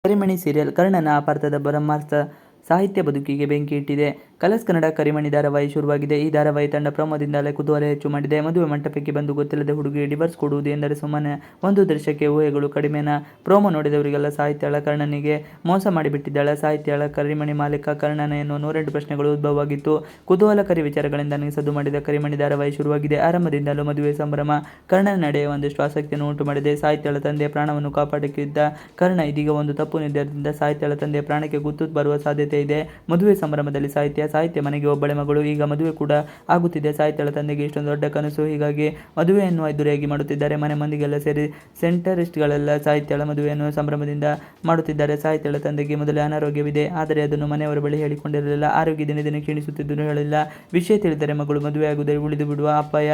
ಕರಿಮಣಿ serial ಕರ್ಣನ ಅಪಾರ್ಥದ ಬ್ರಹ್ಮಾಸ್ತ್ರ ಸಾಹಿತ್ಯ ಬದುಕಿಗೆ ಬೆಂಕಿ ಇಟ್ಟಿದೆ. ಕಲರ್ಸ್ ಕನ್ನಡ ಕರಿಮಣಿ ಧಾರಾವಾಹಿ ಶುರುವಾಗಿದೆ. ಈ ಧಾರಾವಾಹಿ ತಂಡ ಪ್ರೊಮೋದಿಂದಲೇ ಕುತೂಹಲ ಹೆಚ್ಚು ಮಾಡಿದೆ. ಮದುವೆ ಮಂಟಪಕ್ಕೆ ಬಂದು ಗೊತ್ತಿಲ್ಲದ ಹುಡುಗಿ ಡಿವೋರ್ಸ್ ಕೊಡುವುದು ಎಂದರೆ ಸುಮ್ಮನೆ ಒಂದು ದೃಶ್ಯಕ್ಕೆ ಊಹೆಗಳು ಕಡಿಮೆನಾ? ಪ್ರೊಮೋ ನೋಡಿದವರಿಗೆಲ್ಲ ಸಾಹಿತ್ಯಳ ಕರ್ಣನಿಗೆ ಮೋಸ ಮಾಡಿಬಿಟ್ಟಿದ್ದಾಳೆ. ಸಾಹಿತ್ಯಳ ಕರಿಮಣಿ ಮಾಲೀಕ ಕರ್ಣನ ಎನ್ನುವ 108 ಪ್ರಶ್ನೆಗಳು ಉದ್ಭವವಾಗಿತ್ತು. ಕುತೂಹಲಕಾರಿ ವಿಚಾರಗಳಿಂದ ಸದ್ದು ಮಾಡಿದ ಕರಿಮಣಿ ಧಾರಾವಾಹಿ ಶುರುವಾಗಿದೆ. ಆರಂಭದಿಂದಲೂ ಮದುವೆ ಸಂಭ್ರಮ ಕರ್ಣನ ನಡೆಯ ಒಂದಷ್ಟು ಆಸಕ್ತಿಯನ್ನು ಉಂಟು ಮಾಡಿದೆ. ಸಾಹಿತ್ಯಳ ತಂದೆಯ ಪ್ರಾಣವನ್ನು ಕಾಪಾಡಕ್ಕಿದ್ದ ಕರ್ಣ ಇದೀಗ ಒಂದು ತಪ್ಪು ನಿರ್ಧಾರದಿಂದ ಸಾಹಿತ್ಯಳ ತಂದೆಯ ಪ್ರಾಣಕ್ಕೆ ಗುತ್ತು ಬರುವ ಸಾಧ್ಯತೆ ಇದೆ. ಮದುವೆ ಸಂಭ್ರಮದಲ್ಲಿ ಸಾಹಿತ್ಯ ಮನೆಗೆ ಒಬ್ಬಳೆ ಮಗಳು. ಈಗ ಮದುವೆ ಕೂಡ ಆಗುತ್ತಿದೆ. ಸಾಹಿತ್ಯಳ ತಂದೆಗೆ ಇಷ್ಟೊಂದು ದೊಡ್ಡ ಕನಸು. ಹೀಗಾಗಿ ಮದುವೆಯನ್ನು ಅದ್ದೂರಿಯಾಗಿ ಮಾಡುತ್ತಿದ್ದಾರೆ. ಮನೆ ಮಂದಿಗೆಲ್ಲ ಸೇರಿ ಸೆಂಟರಿಸ್ಟ್ಗಳೆಲ್ಲ ಸಾಹಿತ್ಯಳ ಮದುವೆಯನ್ನು ಸಂಭ್ರಮದಿಂದ ಮಾಡುತ್ತಿದ್ದಾರೆ. ಸಾಹಿತ್ಯಳ ತಂದೆಗೆ ಮೊದಲೇ ಅನಾರೋಗ್ಯವಿದೆ. ಆದರೆ ಅದನ್ನು ಮನೆಯವರ ಬಳಿ ಹೇಳಿಕೊಂಡಿರಲಿಲ್ಲ. ಆರೋಗ್ಯ ದಿನೇ ದಿನೇ ಕ್ಷೀಣಿಸುತ್ತಿದ್ದನ್ನು ಹೇಳಿಲ್ಲ. ವಿಷಯ ತಿಳಿದರೆ ಮಗಳು ಮದುವೆಯಾಗುವುದೇ ಉಳಿದು ಬಿಡುವ ಅಪಾಯ.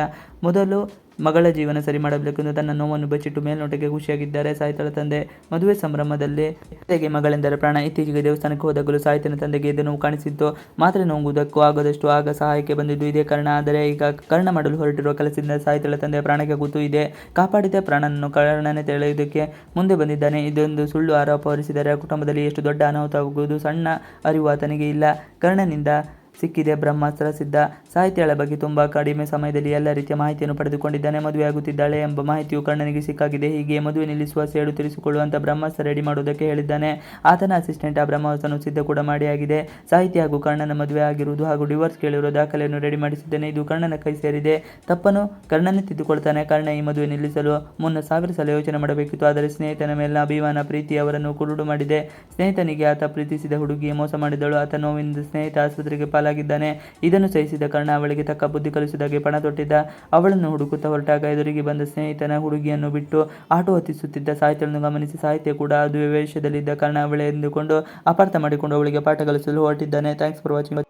ಮೊದಲು ಮಗಳ ಜೀವನ ಸರಿ ಮಾಡಬೇಕೆಂದು ತನ್ನ ನೋವನ್ನು ಬಚ್ಚಿಟ್ಟು ಮೇಲ್ನೋಟಕ್ಕೆ ಖುಷಿಯಾಗಿದ್ದಾರೆ ಸಾಹಿತ್ಯಳ ತಂದೆ. ಮದುವೆ ಸಂಭ್ರಮದಲ್ಲಿ ತಂದೆಗೆ ಮಗಳೆಂದರೆ ಪ್ರಾಣ. ಇತ್ತೀಚೆಗೆ ದೇವಸ್ಥಾನಕ್ಕೆ ಹೋದಾಗಲೂ ಸಾಹಿತ್ಯನ ತಂದೆಗೆ ಎದೆ ನೋವು ಕಾಣಿಸಿತ್ತು. ಮಾತ್ರೆ ನುಂಗುವುದಕ್ಕೂ ಆಗದಷ್ಟು ಆಗ ಸಹಾಯಕ್ಕೆ ಬಂದಿದ್ದು ಇದೇ ಕಾರಣ. ಆದರೆ ಈಗ ಕರ್ಣ ಮಾಡಲು ಹೊರಟಿರುವ ಕೆಲಸದಿಂದ ಸಾಹಿತ್ಯಳ ತಂದೆಯ ಪ್ರಾಣಕ್ಕೆ ಗುತ್ತು ಇದೆ. ಕಾಪಾಡಿದ ಪ್ರಾಣನನ್ನು ಕರ್ಣನೇ ತೆಳೆಯುವುದಕ್ಕೆ ಮುಂದೆ ಬಂದಿದ್ದಾನೆ. ಇದೊಂದು ಸುಳ್ಳು ಆರೋಪ ಹೊರಿಸಿದರೆ ಕುಟುಂಬದಲ್ಲಿ ಎಷ್ಟು ದೊಡ್ಡ ಅನಾಹುತವಾಗುವುದು ಸಣ್ಣ ಅರಿವು ಆತನಿಗೆ ಇಲ್ಲ. ಕರ್ಣನಿಂದ ಸಿಕ್ಕಿದೆ ಬ್ರಹ್ಮಾಸ್ತ್ರ ಸಿದ್ಧ. ಸಾಹಿತ್ಯಳ ಬಗ್ಗೆ ತುಂಬಾ ಕಡಿಮೆ ಸಮಯದಲ್ಲಿ ಎಲ್ಲ ರೀತಿಯ ಮಾಹಿತಿಯನ್ನು ಪಡೆದುಕೊಂಡಿದ್ದಾನೆ. ಮದುವೆಯಾಗುತ್ತಿದ್ದಾಳೆ ಎಂಬ ಮಾಹಿತಿಯು ಕರ್ಣನಿಗೆ ಸಿಕ್ಕಾಗಿದೆ. ಹೀಗೆ ಮದುವೆ ನಿಲ್ಲಿಸುವ ಸೇಡು ತೀರಿಸಿಕೊಳ್ಳುವಂತ ಬ್ರಹ್ಮಾಸ್ತ್ರ ರೆಡಿ ಮಾಡುವುದಕ್ಕೆ ಹೇಳಿದ್ದಾನೆ. ಆತನ ಅಸಿಸ್ಟೆಂಟ್ ಆ ಬ್ರಹ್ಮಾಸ್ತ್ರವನ್ನು ಸಿದ್ಧ ಕೂಡ ಮಾಡಿ ಆಗಿದೆ. ಸಾಹಿತ್ಯ ಹಾಗೂ ಕರ್ಣನ ಮದುವೆ ಆಗಿರುವುದು ಹಾಗೂ ಡಿವೋರ್ಸ್ ಕೇಳಿರುವ ದಾಖಲೆಯನ್ನು ರೆಡಿ ಮಾಡಿಸಿದ್ದೇನೆ. ಇದು ಕರ್ಣನ ಕೈ ಸೇರಿದೆ. ತಪ್ಪನ್ನು ಕರ್ಣನೇ ತಿದ್ದುಕೊಳ್ತಾನೆ. ಕರ್ಣ ಈ ಮದುವೆ ನಿಲ್ಲಿಸಲು ಮುನ್ನ 1000 ಸಲ ಯೋಚನೆ ಮಾಡಬೇಕಿತ್ತು. ಆದರೆ ಸ್ನೇಹಿತನ ಮೇಲಿನ ಅಭಿಮಾನ ಪ್ರೀತಿ ಅವರನ್ನು ಕುರುಡು ಮಾಡಿದೆ. ಸ್ನೇಹಿತನಿಗೆ ಆತ ಪ್ರೀತಿಸಿದ ಹುಡುಗಿಯೇ ಮೋಸ ಮಾಡಿದಳು. ಆತ ನೋವಿನಿಂದ ಸ್ನೇಹಿತ ಆಸ್ಪತ್ರೆಗೆ ಪಾಲಾಗಿದ್ದಾನೆ. ಇದನ್ನು ಸಹಿಸಿದ ಕರ್ಣ ಅವಳಿಗೆ ತಕ್ಕ ಬುದ್ಧಿ ಕಲಿಸುವುದಾಗಿ ಪಣ ತೊಟ್ಟಿದ್ದ. ಅವಳನ್ನು ಹುಡುಕುತ್ತಾ ಹೊರಟಾಗ ಎದುರಿಗೆ ಬಂದ ಸ್ನೇಹಿತನ ಹುಡುಗಿಯನ್ನು ಬಿಟ್ಟು ಆಟೋ ಹತ್ತಿಸುತ್ತಿದ್ದ ಸಾಹಿತ್ಯಳನ್ನು ಗಮನಿಸಿ ಸಾಹಿತ್ಯ ಕೂಡ ಅದು ವೇಷದಲ್ಲಿದ್ದ ಕರ್ಣ ಅವಳೇ ಎಂದುಕೊಂಡು ಅಪಾರ್ಥ ಮಾಡಿಕೊಂಡು ಅವಳಿಗೆ ಪಾಠ ಕಲಿಸಲು ಹೊರಟಿದ್ದಾನೆ. Thanks for watching.